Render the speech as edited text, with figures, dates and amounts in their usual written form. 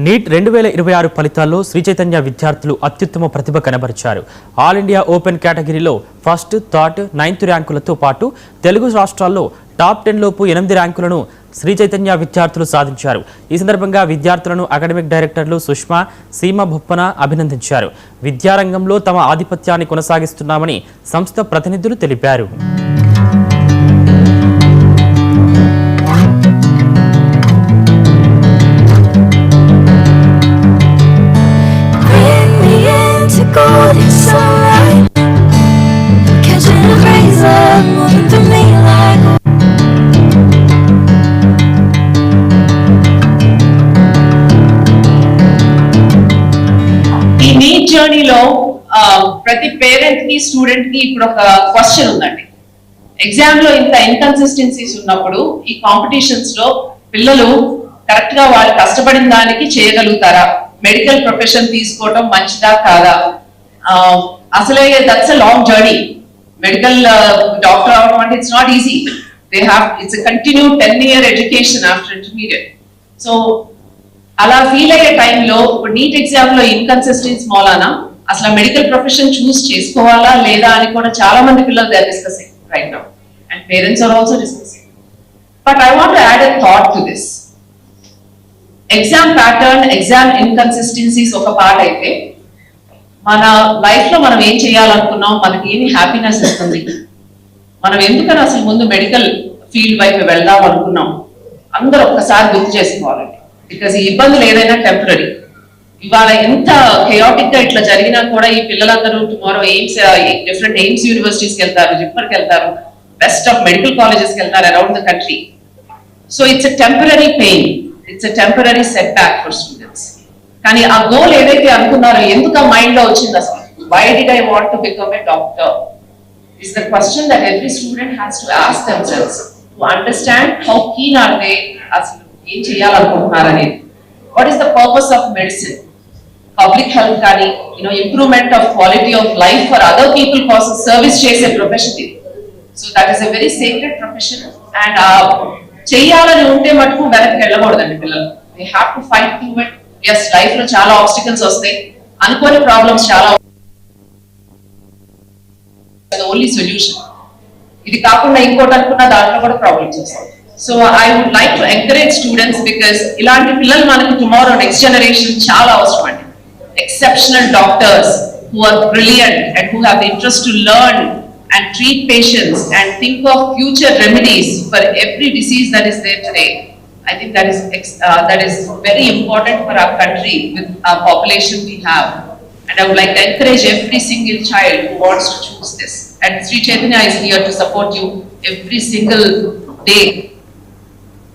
Neat 2026 ఫలితాల్లో శ్రీ చైతన్య విద్యార్థులు అత్యుత్తమ ప్రతిభ కనబరిచారు. ఆల్ ఇండియా ఓపెన్ కేటగిరీలో ఫస్ట్, థర్డ్, 9th ర్యాంకులతో పాటు తెలుగు రాష్ట్రాల్లో టాప్ 10 లోపు 8 ర్యాంకులను శ్రీ చైతన్య విద్యార్థులు సాధించారు. ఈ సందర్భంగా విద్యార్థులను అకాడమిక్ డైరెక్టర్లు సుష్మా, సీమ బొప్పన అభినందించారు. విద్యారంగంలో తమ ఆధిపత్యాన్ని కొనసాగిస్తున్నామని సంస్థ ప్రతినిధులు తెలిపారు. ఈ నీట్ జర్నీలో ప్రతి పేరెంట్ కి స్టూడెంట్ కి ఇప్పుడు ఒక క్వశ్చన్ ఉందండి. ఎగ్జామ్ లో ఇంత ఇన్కన్సిస్టెన్సీస్ ఉన్నప్పుడు ఈ కాంపిటీషన్స్ లో పిల్లలు కరెక్ట్ గా వాళ్ళు కష్టపడిన దానికి చేయగలుగుతారా? మెడికల్ ప్రొఫెషన్ తీసుకోవడం మంచిదా కాదా? అసలే that's a long journey. Medical doctor అవడం అంటే it's not easy. It's continue 10-year education after intermediate. So అలా ఫీల్ అయ్యే టైంలో ఇప్పుడు నీట్ ఎగ్జామ్ లో ఇన్కన్సిస్టెన్సీ మూలానా అసలు మెడికల్ ప్రొఫెషన్ చూస్ చేసుకోవాలా లేదా అని కూడా చాలా మంది పిల్లలు they are discussing right now, and parents are also discussing. But I want to add a thought to this. Exam pattern, exam inconsistencies ఒక పార్ట్ అయితే, మన లైఫ్ లో మనం ఏం చేయాలనుకున్నాం, మనకి ఏమి హ్యాపీనెస్ ఇస్తుంది, మనం ఎందుకని అసలు ముందు మెడికల్ ఫీల్డ్ వైపు వెళ్దాం అనుకున్నాం, అందరూ ఒక్కసారి గుర్తు చేసుకోవాలండి. బికాస్ ఈ ఇబ్బందులు ఏదైనా టెంపరీ. ఇవాళ ఎంత కెయాటిక్ గా ఇట్లా జరిగినా కూడా ఈ పిల్లలందరూ టుమారో డిఫరెంట్ ఎయిమ్స్ యూనివర్సిటీస్కి వెళ్తారు, జిప్మర్కి వెళ్తారు, బెస్ట్ ఆఫ్ మెడికల్ కాలేజెస్కి వెళ్తారు around the country. So it's a temporary pain, it's a temporary set back for students. కానీ ఆ గోల్ ఏదైతే అనుకున్నారో ఎందుకు ఆ మైండ్ లో వచ్చింది అసలు? Why did I want to become a doctor is the question that every student has to ask themselves to understand how keen are they అసలు ఏం చేయాలనుకుంటున్నారు అనేది. What is the purpose of medicine? Public health కానీ improvement of quality of life for other people కోసం service చేసే profession ఇది. So that is a very secret profession. And చేయాలని ఉంటే మటుకు వెనక్కి వెళ్ళకూడదండి పిల్లలు. They have to fight to it. Yes, life లో చాలా ఆబ్స్టికల్స్ వస్తాయి, అనుకోని ప్రాబ్లమ్స్ చాలా. ఓన్లీ సొల్యూషన్ ఇది కాకుండా ఇంకోటి అనుకున్న దాంట్లో కూడా ప్రాబ్లమ్స్ వస్తాయి. So I would like to encourage students, because ఇలాంటి పిల్లలు మనకి టుమారో నెక్స్ట్ జనరేషన్ చాలా అవసరం అండి. Exceptional doctors who are brilliant and who have interest to learn and treat patients and think of future remedies for every disease that is there today. I think that is very important for our country with our population we have. And I would like to encourage every single child who wants to choose this. And Sri Chaitanya is here to support you every single day.